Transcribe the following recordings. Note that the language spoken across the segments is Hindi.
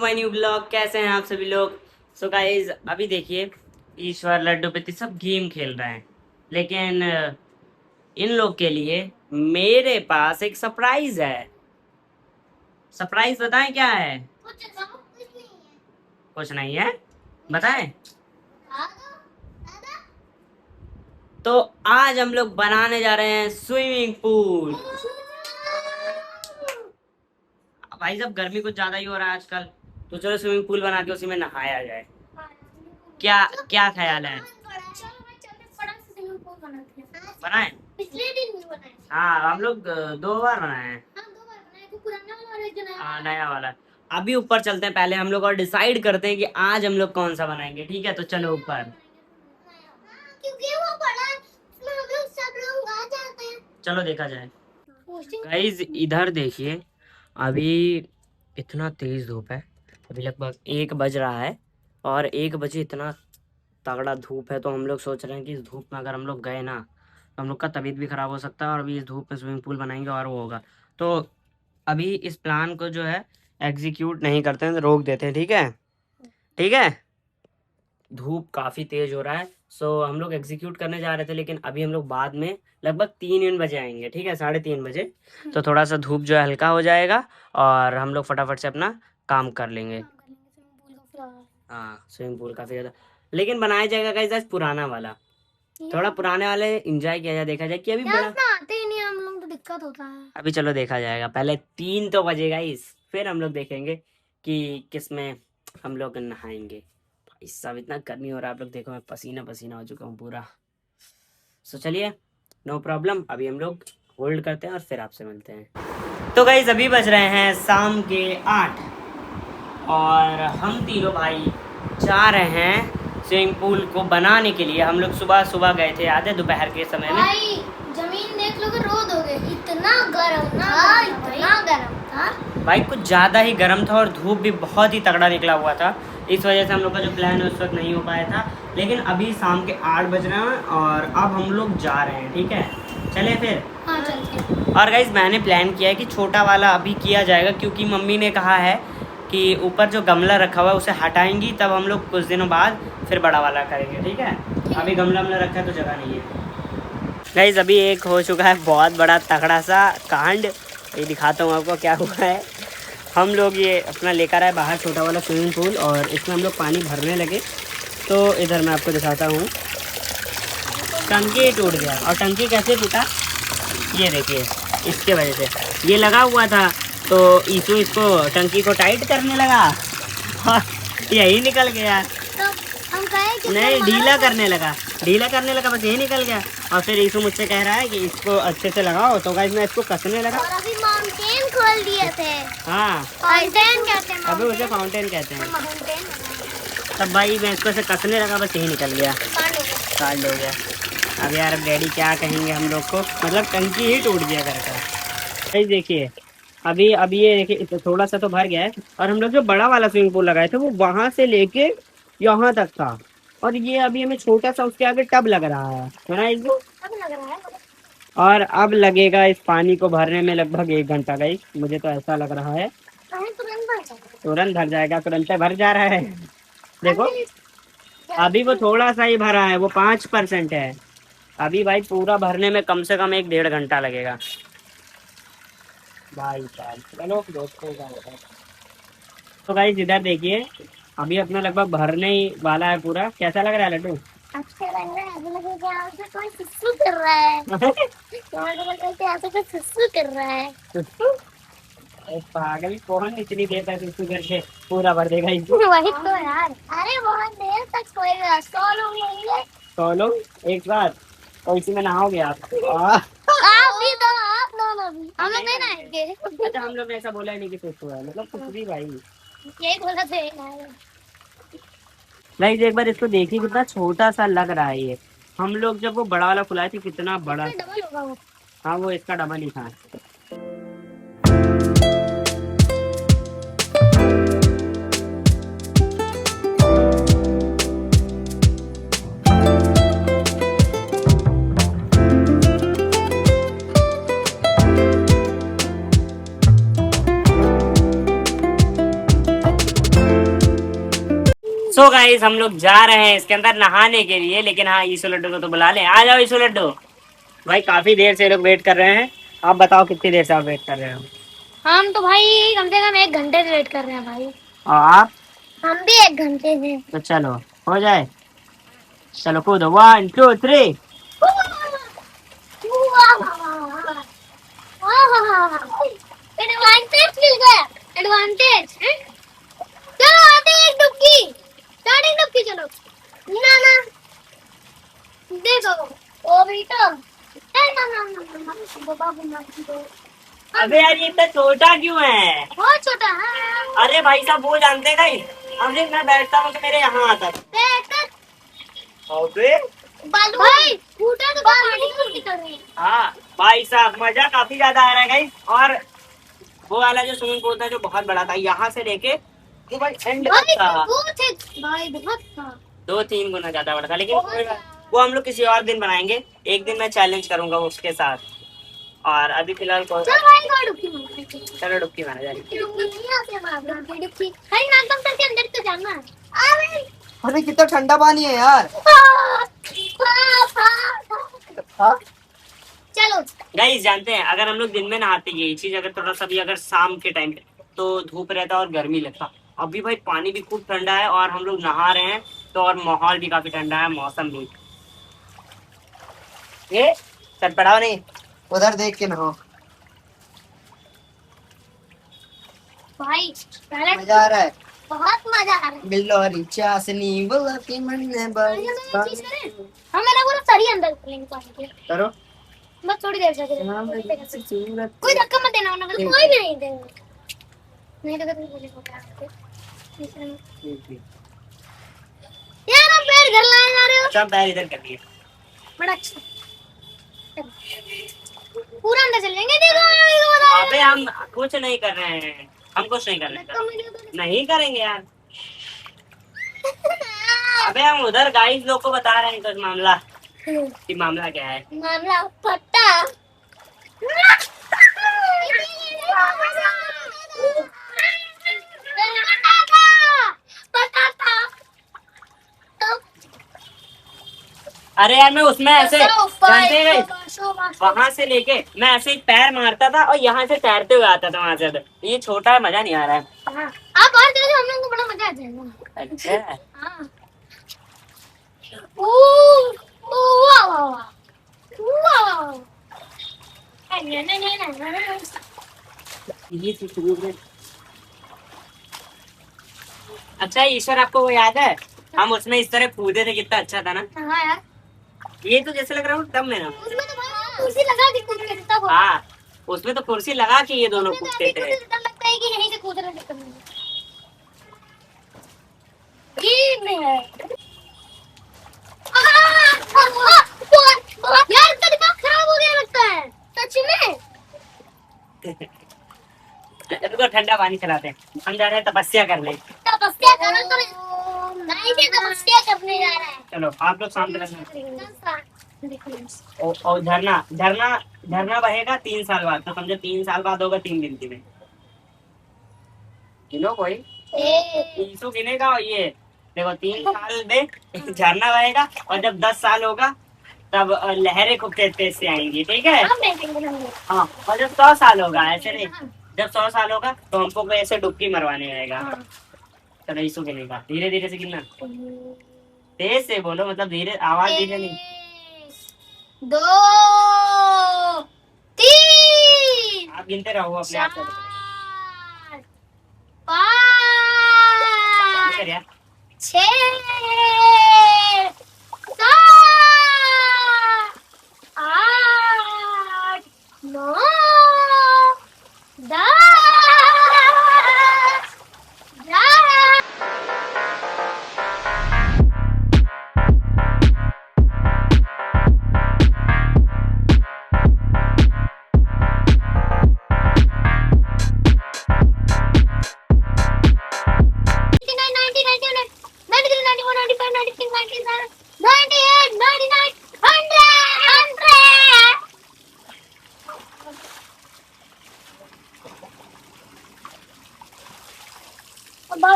My new blog. कैसे हैं आप सभी लोग? सो गाइस, अभी देखिए ईश्वर लड्डू पित्ती सब गेम खेल रहे हैं, लेकिन इन लोग के लिए मेरे पास एक सरप्राइज है। सरप्राइज बताएं क्या है? कुछ नहीं है, बताएं। तो आज हम लोग बनाने जा रहे हैं स्विमिंग पूल। भाई साहब, गर्मी कुछ ज्यादा ही हो रहा है आजकल, तो चलो स्विमिंग पूल बना के उसी में नहाया जाए। क्या क्या ख्याल है? बनाए? पिछले दिन भी बनाए। हाँ, हम लोग 2 बार बनाए हैं। हाँ, 2 बार बनाए, तो पुराना वाला और एक जो नया हाँ, नया वाला। अभी ऊपर चलते हैं, पहले हम लोग और डिसाइड करते हैं कि आज हम लोग कौन सा बनाएंगे। ठीक है, तो चलो ऊपर। क्योंकि वो बड़ा है, उसमें हम लोग सब लोग आ जाते हैं। चलो देखा जाए। पोस्टिंग गाइस इधर देखिए, अभी इतना तेज धूप है। अभी लगभग 1 बज रहा है, और 1 बजे इतना तगड़ा धूप है, तो हम लोग सोच रहे हैं कि इस धूप में अगर हम लोग गए ना, तो हम लोग का तबीयत भी खराब हो सकता है। और अभी इस धूप में स्विमिंग पूल बनाएंगे और वो होगा, तो अभी इस प्लान को जो है एग्जीक्यूट नहीं करते हैं, तो रोक देते हैं। ठीक है, ठीक है। धूप काफ़ी तेज हो रहा है, सो हम लोग एग्जीक्यूट करने जा रहे थे, लेकिन अभी हम लोग बाद में लगभग 3 बजे आएंगे। ठीक है, 3:30 बजे। तो थोड़ा सा धूप जो है हल्का हो जाएगा, और हम लोग फटाफट से अपना काम कर लेंगे। हाँ, स्विमिंग पूल काफ़ी ज़्यादा, लेकिन बनाया जाएगा गाइस आज पुराना वाला। थोड़ा पुराने वाले एंजॉय किया जाए, देखा जाए कि अभी बड़ा। आते ही नहीं हम लोग, तो दिक्कत होता है। अभी चलो देखा जाएगा, पहले 3 तो बजेगा इस, फिर हम लोग देखेंगे कि किस में हम लोग नहाएंगे। भाई साहब, इतना गर्मी हो रहा है, आप लोग देखो, मैं पसीना पसीना हो चुका हूँ पूरा। सो चलिए, नो प्रॉब्लम, अभी हम लोग होल्ड करते हैं और फिर आपसे मिलते हैं। तो गाइस अभी बज रहे हैं शाम के 8, और हम तीनों भाई जा रहे हैं स्विमिंग पूल को बनाने के लिए। हम लोग सुबह सुबह गए थे, याद है, दोपहर के समय में। भाई जमीन देख लो, रो दोगे, इतना गर्म था, इतना गर्म था भाई, कुछ ज़्यादा ही गर्म था, और धूप भी बहुत ही तगड़ा निकला हुआ था। इस वजह से हम लोग का जो प्लान है उस वक्त नहीं हो पाया था। लेकिन अभी शाम के 8 बज रहे हैं, और अब हम लोग जा रहे हैं। ठीक है, चले फिर। हाँ चलते। और गाइस, मैंने प्लान किया है कि छोटा वाला अभी किया जाएगा, क्योंकि मम्मी ने कहा है कि ऊपर जो गमला रखा हुआ है उसे हटाएंगी, तब हम लोग कुछ दिनों बाद फिर बड़ा वाला करेंगे। ठीक है, अभी गमला रखा है तो जगह नहीं है। गाइस अभी एक हो चुका है बहुत बड़ा तगड़ा सा कांड, ये दिखाता हूँ आपको क्या हुआ है। हम लोग ये अपना लेकर आए बाहर छोटा वाला स्विमिंग पूल, और इसमें हम लोग पानी भरने लगे। तो इधर मैं आपको दिखाता हूँ, टंकी टूट गया। और टंकी कैसे टूटा, ये देखिए, इसके वजह से। ये लगा हुआ था, तो ईसु इसको टंकी को टाइट करने लगा, और यही निकल गया। तो हम कहे कि नहीं, ढीला करने लगा, बस यही निकल गया। और फिर ईसु मुझसे कह रहा है कि इसको अच्छे से लगाओ, तो गाइस मैं इसको कसने लगा। और अभी माउंटेन खोल दिए थे। हाँ, फाउंटेन कहते हैं, अभी उसे फाउंटेन कहते हैं। माउंटेन तब भाई मैं इसको ऐसे कसने लगा, बस यही निकल गया, कांड हो गया। अब यार अब डैडी क्या कहेंगे हम लोग को, मतलब टंकी ही टूट गया घर का। भाई देखिए, अभी ये देखिए, थोड़ा सा तो भर गया है, और हम लोग जो बड़ा वाला स्विमिंग पूल लगाए थे वो वहां से लेके यहाँ तक था, और ये अभी हमें छोटा सा उसके आगे टब लग रहा है ना इसको। अब लग रहा है। और अब लगेगा इस पानी को भरने में लगभग 1 घंटा। गाइस मुझे तो ऐसा लग रहा है तुरंत भर जाएगा। तुरंत भर जाएगा, तुरंत भर जा रहा है। देखो, अभी वो थोड़ा सा ही भरा है, वो 5% है। अभी भाई पूरा भरने में कम से कम 1-1.5 घंटा लगेगा भाई साहब। चलो दोस्तों का होता है। तो गाइस इधर देखिए, अभी अपना लगभग भरने ही वाला है पूरा। कैसा लग रहा है लड्डू? अच्छा लग रहा है, ऐसा लग रहा है जैसे कोई सुसु कर रहा है। ऐसा कोई सुसु कर रहा है। पागल, कौन इतनी देर तक सुसु करके पूरा भर देगा इसको? वही तो यार, अरे बहुत देर तक सोएगा। 100 लोग होंगे, 100 लोग एक साथ, तो इसी में नहाओगे आप? आप भी तो, आप दोनों भी। हम लोग नहीं नहाएंगे। अच्छा, हम लोग ने ऐसा बोला ही नहीं कि सुसु है, मतलब कुछ भी भाई। यही बोला थे यार। गाइस एक बार इसको देखिए, कितना छोटा सा लग रहा है ये। हम लोग जब वो बड़ा वाला खुलाए थे, कितना बड़ा। डबल होगा वो। हाँ, वो इसका डबल ही था। गाइस हम लोग जा रहे हैं इसके अंदर नहाने के लिए, लेकिन हाँ ईसो लड्डू को तो बुला ले। आ जाओ ईसो लड्डू। भाई काफी देर से लोग वेट कर रहे हैं। आप बताओ कितनी देर से आप वेट कर रहे हो? हम तो भाई कम से कम 1 घंटे से वेट कर रहे हैं भाई। और आप? हम भी 1 घंटे से। तो चलो हो जाए। चलो कूदो, 1 2 3। एडवांटेज मिल गया, एडवांटेज। चलो आते हैं, एक डुबकी, स्टार्टिंग डुबकी। चलो ना ना, देखो ओ बेटा, ना ना ना बाबू ना, अबे यार ये इतना छोटा क्यों है? बहुत छोटा है। अरे भाई साहब वो जानते हैं गाइस, हम जब मैं बैठता हूँ तो मेरे यहाँ आता था। अबे बालू भाई फूटा तो पानी में निकल रही है। हाँ भाई साहब मजा काफी ज्यादा आ रहा है गाइस। और वो वाला जो स्विमिंग पूल था जो बहुत बड़ा था, यहाँ से लेके वो भाई एंड भाई था। बहुत है भाई, बहुत था। 2-3 गुना ज्यादा बड़ा था, लेकिन कोई बात- वो हम लोग किसी और दिन बनाएंगे। एक दिन मैं चैलेंज करूंगा उसके साथ। और अभी फिलहाल चल भाई गाड़ी डुबकी मारते हैं। चलो डुबकी मारा जाए। डुबकी यहाँ से मार डुबकी डुबकी। भाई नाक बंद करके अंदर तो जाना है। अरे अरे कितना ठंडा पानी है यार। चलो गाइस जानते हैं अगर हम लोग दिन में नहाते यही चीज, अगर थोड़ा सा भी अगर शाम के टाइम पे तो धूप रहता और गर्मी लगता। अभी भाई पानी भी खूब ठंडा है और हम लोग नहा रहे हैं तो, और माहौल भी काफी ठंडा है, मौसम भी। ये चटपटाओ नहीं, उधर देख के नहाओ। भाई पहले मजा आ रहा है। बहुत मजा आ रहा है। बिल्लोरी चाशनी बुलाती मन ने हम मेरा पूरा सरी अंदर लेंगे पानी के। करो। बस थोड़ी देर से सूरत कोई धक्का मत देना, वरना कोई भी नहीं देंगे। नहीं तो मुझे को क्या यार, हम पैर घर लाए जा रहे हो। सब पैर इधर कर दिए। बड़ा अच्छा, पूरा अंदर चल जाएंगे। देखो अबे हम कुछ नहीं कर रहे हैं, हम कुछ नहीं कर रहे हैं। नहीं करेंगे यार। अबे हम उधर गाइस लोग को बता रहे हैं कुछ मामला, कि मामला क्या है। मामला पट्टा। पता था। अरे यार मैं उसमें ऐसे जानते हैं गाइस, वहां से लेके मैं ऐसे ही पैर मारता था और यहाँ से तैरते हुए आता था वहां से। तो ये छोटा है, मजा नहीं आ रहा है। आप और चलो, हम लोग को बड़ा मजा आ जाएगा। अच्छा हाँ। वाह वाह वाह। ये चीज़ शुरू में- अच्छा ईश्वर आपको वो याद है, हम उसमें इस तरह कूदे थे, कितना अच्छा था ना। हाँ यार, ये तो जैसे लग रहा हूँ तब में ना। उसमें तो भाई कुर्सी लगा के कूद के तब होता है। हाँ उसमें तो कुर्सी लगा के ये दोनों उसमें तो कूदते अभी थे। कुछ डर लगता है कि यहीं से कूद रहे हैं। ये में है। यार इसका दिमाग खराब हो गया लगता है सच में। रुको ठंडा पानी चलाते हैं, हम जा रहे हैं तपस्या करने। तपस्या करो तो नहीं, से तपस्या करने जा रहा है। चलो आप लोग शांत रहना। और झरना झरना झरना बहेगा 3 साल बाद, तो समझो 3 साल बाद होगा 3 गिनती में। गिनो कोई 300 गिनेगा। और ये देखो 3 साल में झरना बहेगा, और जब 10 साल होगा तब लहरें खूब तेज तेज से आएंगी, ठीक है। हाँ और जब 100 साल होगा, ऐसे नहीं, जब 100 साल होगा तो हमको कोई ऐसे डुबकी मरवाने आएगा। चलो इसको गिनेगा, धीरे धीरे से गिनना, तेज से बोलो, मतलब धीरे, आवाज धीरे नहीं। 2 3 आप गिनते रहो अपने आप 4 5 यार। 6 7 8 9 10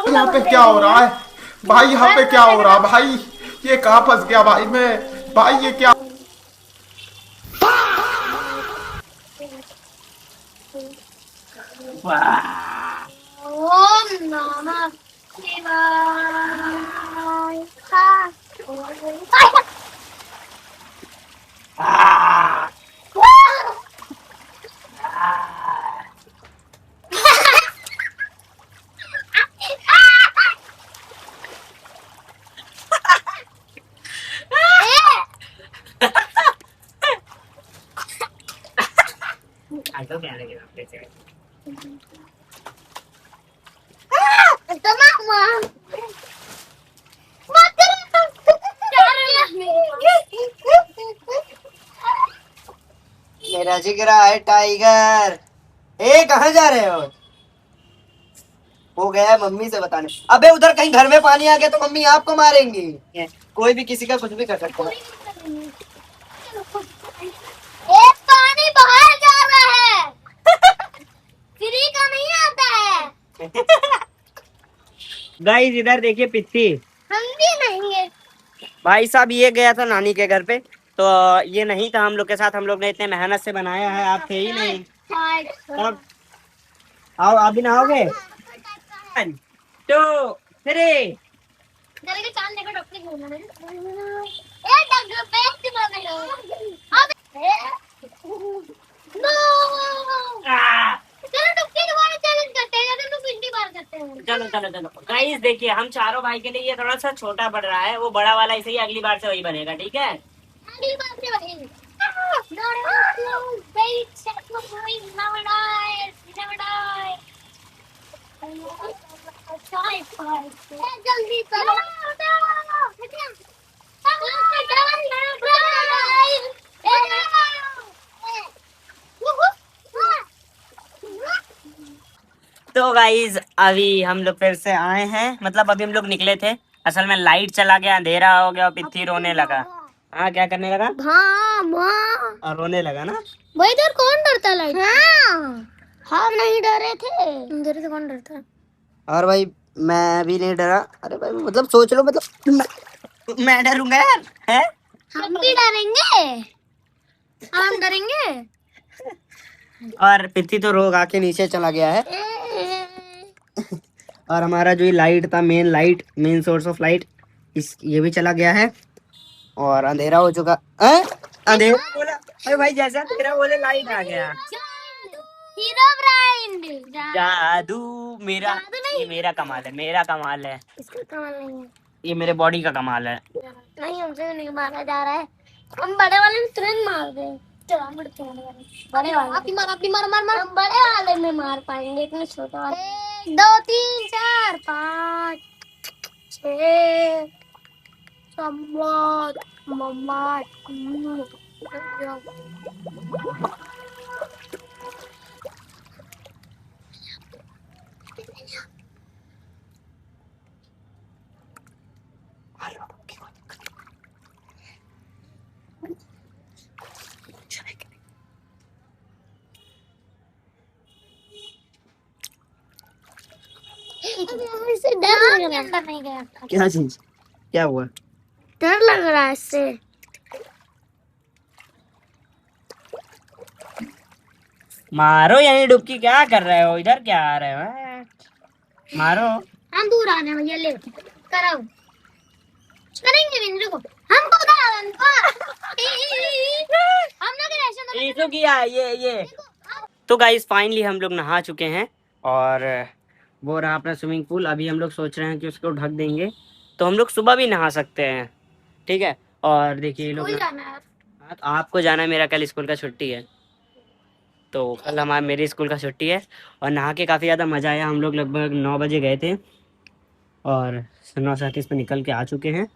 यहाँ पे क्या हो रहा है? भाई यहाँ पे क्या हो रहा भाई, ये कहाँ फंस गया भाई मैं, भाई ये क्या। वाह! ओम नमः शिवाय। हाँ। आ! आटो क्या लगे आपके से? मेरा जिगरा है टाइगर। ए कहाँ जा रहे हो गया है मम्मी से बताने। अबे उधर कहीं घर में पानी आ गया तो मम्मी आपको मारेंगी। कोई भी किसी का कुछ भी कर सकता है। पानी बाहर जा रहा है, फ्री का नहीं आता है। गाइस इधर देखिए पित्ती। हम भी नहीं है। भाई साहब ये गया था नानी के घर पे, तो ये नहीं था हम लोग के साथ, हम लोग ने इतने मेहनत से बनाया है, आप थे ही नहीं। अब आओ, आप भी नहाओगे? 1 2 3। जरा के चांद देखो डॉक्टर को बोलना है। ए डॉक्टर बेस्ट बना लो। अब नो चलो डॉक्टर दोबारा चैलेंज करते हैं, या तो पिछली बार करते हैं। चलो चलो चलो गाइस देखिए, हम चारों भाई के लिए ये थोड़ा सा छोटा पड़ रहा है, वो बड़ा वाला ऐसे ही अगली बार से वही बनेगा, ठीक है? अगली बार से बनेगी। नो वेट सेट कोई never dies, never dies। जल्दी करो। तो गाइस अभी हम लोग फिर से आए हैं, मतलब अभी हम लोग निकले थे, असल में लाइट चला गया, अंधेरा हो गया और पित्ती रोने लगा। हाँ क्या करने लगा? और रोने लगा ना। भाई इधर कौन डरता लाइट? हाँ हम नहीं डरे थे, अंधेरे से कौन डरता है? और भाई मैं भी नहीं डरा। अरे भाई मतलब सोच लो, मतलब मैं डरूंगा यार, है? हम भी डरेंगे, हम डरेंगे। और पित्ती तो रोग आके नीचे चला गया है। और हमारा जो ये लाइट था, मेन सोर्स ऑफ लाइट, ये भी चला गया है और अंधेरा हो चुका है। अंधेरा बोला अरे भाई, जैसा अंधेरा बोले लाइट आ गया। हीरो ब्राइंड जादू मेरा, जादू नहीं। ये मेरा कमाल है, मेरा कमाल है, इसका कमाल नहीं है। ये मेरे बॉडी का कमाल है। नहीं हमसे नहीं मारा जा रहा है, हम बड़े वाले में तुरंत मार दे। चलो हम बड़े वाले आप ही मार मार मार। हम बड़े वाले में मार पाएंगे, इतने छोटे वाले। 1 2 3 4 5 6 सम्मत मम्मा। इससे डर लग रहा है। अंदर नहीं गया, क्या चीज, क्या हुआ? डर लग रहा है इससे। मारो यहीं डुबकी, क्या कर रहे हो? इधर क्या आ रहे हो? मारो। हम दूर आ रहे हैं भैया, ले कराओ करेंगे बिंदु को हम तो हम लोग ऐसे ये तो किया ये। तो गाइस फाइनली हम लोग नहा चुके हैं और वो रहा अपना स्विमिंग पूल। अभी हम लोग सोच रहे हैं कि उसको ढक देंगे, तो हम लोग सुबह भी नहा सकते हैं, ठीक है? और देखिए ये लोग स्कूल जाना है। हाँ, तो आपको जाना है, मेरा कल स्कूल का छुट्टी है, तो कल हमारे मेरी स्कूल का छुट्टी है। और नहा के काफ़ी ज़्यादा मज़ा आया। हम लोग लगभग 9 बजे गए थे और 9:37 पे निकल के आ चुके हैं।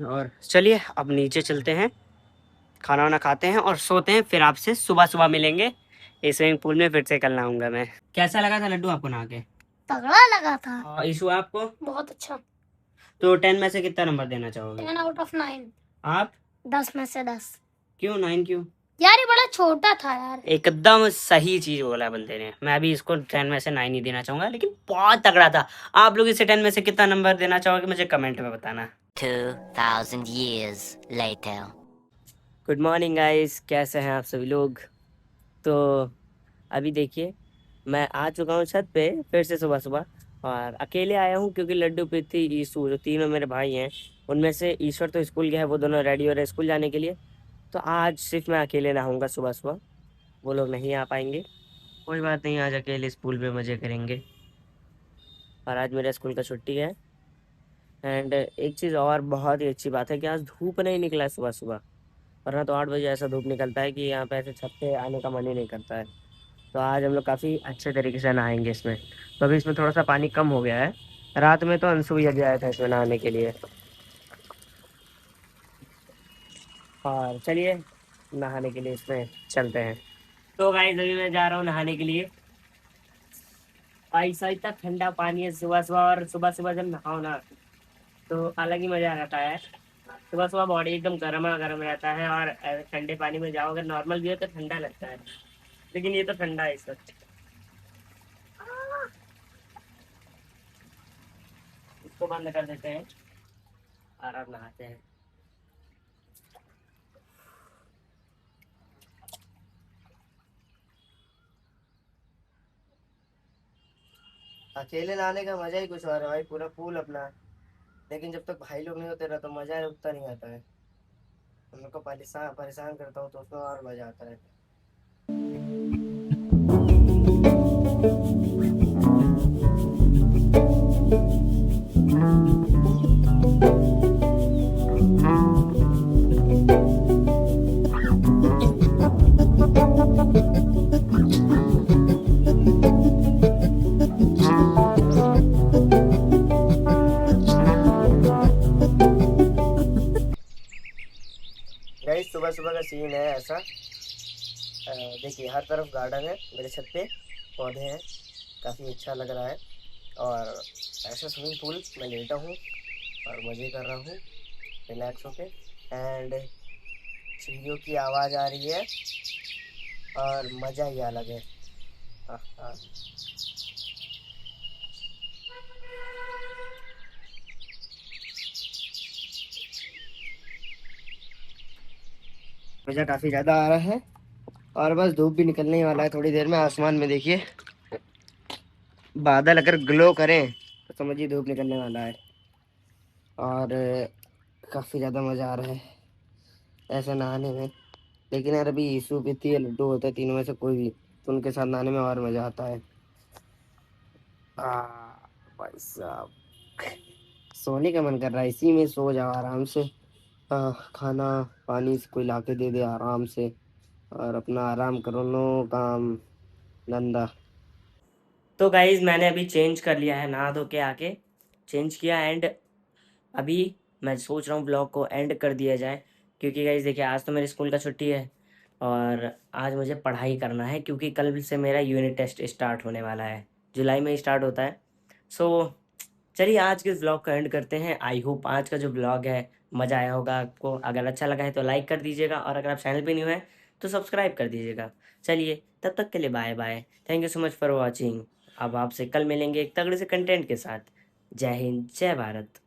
और चलिए अब नीचे चलते हैं, खाना वाना खाते हैं और सोते हैं, फिर आपसे सुबह सुबह मिलेंगे। इस स्विमिंग पूल में फिर से कल नहाऊंगा मैं। कैसा लगा था लड्डू आपको नहा के? तगड़ा लगा था, और इशू आपको? बहुत अच्छा। तो 10 में से कितना नंबर देना चाहोगे? 10 out of 9। आप? 10 में से 10। क्यों 9 क्यों? यार ये बड़ा छोटा था यार। एकदम सही चीज बोला बंदे ने। मैं अभी इसको 10 में से 9 ही देना चाहूंगा, लेकिन बहुत तगड़ा था। आप लोग इसे 10 में से कितना नंबर देना चाहोगे मुझे कमेंट में बताना। 2000 years later. Good morning guys, कैसे हैं आप सभी लोग। तो अभी देखिए, मैं आ चुका हूँ छत पे फिर से सुबह सुबह। और अकेले आया हूँ क्योंकि लड्डू, प्रीति, ईशु जो तीनों मेरे भाई हैं, उनमें से ईश्वर तो स्कूल गया है, वो दोनों रेडी हो रहे हैं स्कूल जाने के लिए। तो आज सिर्फ मैं अकेले नहाऊंगा सुबह सुबह, वो लोग नहीं आ पाएंगे। कोई बात नहीं, आज अकेले स्कूल में मज़े करेंगे। और आज मेरा स्कूल का छुट्टी है। एंड एक चीज़ और बहुत ही अच्छी बात है कि आज धूप नहीं निकला है सुबह सुबह, वरना तो 8 बजे ऐसा धूप निकलता है कि यहाँ पे ऐसे छत पे आने का मन ही नहीं करता है। तो आज हम लोग काफ़ी अच्छे तरीके से नहाएंगे इसमें। तो अभी इसमें थोड़ा सा पानी कम हो गया है। रात में तो अंशु भैया भी आया था इसमें नहाने के लिए। और चलिए नहाने के लिए इसमें चलते हैं। तो गाइस अभी मैं जा रहा हूँ नहाने के लिए। ऐसा इतना ठंडा पानी है सुबह सुबह, और सुबह सुबह जब नहाओ ना तो अलग ही मजा आता है। सुबह सुबह बॉडी एकदम गर्मा गर्म रहता है, और ठंडे पानी में जाओ, अगर नॉर्मल भी हो तो ठंडा लगता है, लेकिन ये तो ठंडा है इस वक्त। इसको बंद कर देते हैं और अब नहाते हैं। अकेले नहाने का मजा ही कुछ और है भाई, पूरा पूल अपना। लेकिन जब तक भाई लोग नहीं होते ना तो मजा उतना नहीं आता है। हम लोग को परेशान परेशान करता हूँ तो उसमें और मजा आता है। गाइस सुबह सुबह का सीन है ऐसा। देखिए हर तरफ गार्डन है, मेरे छत पे पौधे हैं, काफ़ी अच्छा लग रहा है। और ऐसा स्विमिंग पूल मैं लेटा हूँ और मज़े कर रहा हूँ रिलैक्स होके। एंड चिड़ियों की आवाज़ आ रही है और मज़ा ही अलग है। हाँ। मज़ा काफ़ी ज़्यादा आ रहा है। और बस धूप भी निकलने ही वाला है थोड़ी देर में। आसमान में देखिए बादल अगर ग्लो करें तो समझिए धूप निकलने वाला है। और काफ़ी ज़्यादा मज़ा आ रहा है ऐसे नहाने में। लेकिन यार अभी ईशू पीती है, लड्डू होता है, तीनों में से कोई भी, तो उनके साथ नहाने में और मज़ा आता है। आ भाई साहब, सोने का मन कर रहा है, इसी में सो जाओ आराम से। खाना पानी से कोई लाके दे दे आराम से, और अपना आराम करो, नो काम धंधा। तो गाइज मैंने अभी चेंज कर लिया है, नहा धो के आके चेंज किया। एंड अभी मैं सोच रहा हूँ ब्लॉग को एंड कर दिया जाए, क्योंकि गाइज देखिए आज तो मेरे स्कूल का छुट्टी है और आज मुझे पढ़ाई करना है, क्योंकि कल से मेरा यूनिट टेस्ट स्टार्ट होने वाला है। जुलाई में ही स्टार्ट होता है। सो चलिए आज के इस ब्लॉग का एंड करते हैं। आई होप आज का जो ब्लॉग है मज़ा आया होगा आपको। अगर अच्छा लगा है तो लाइक कर दीजिएगा, और अगर आप चैनल पे न्यू है तो सब्सक्राइब कर दीजिएगा। चलिए तब तक के लिए bye bye. Thank you so much for watching. अब आपसे कल मिलेंगे एक तगड़े से कंटेंट के साथ। जय हिंद, जय भारत।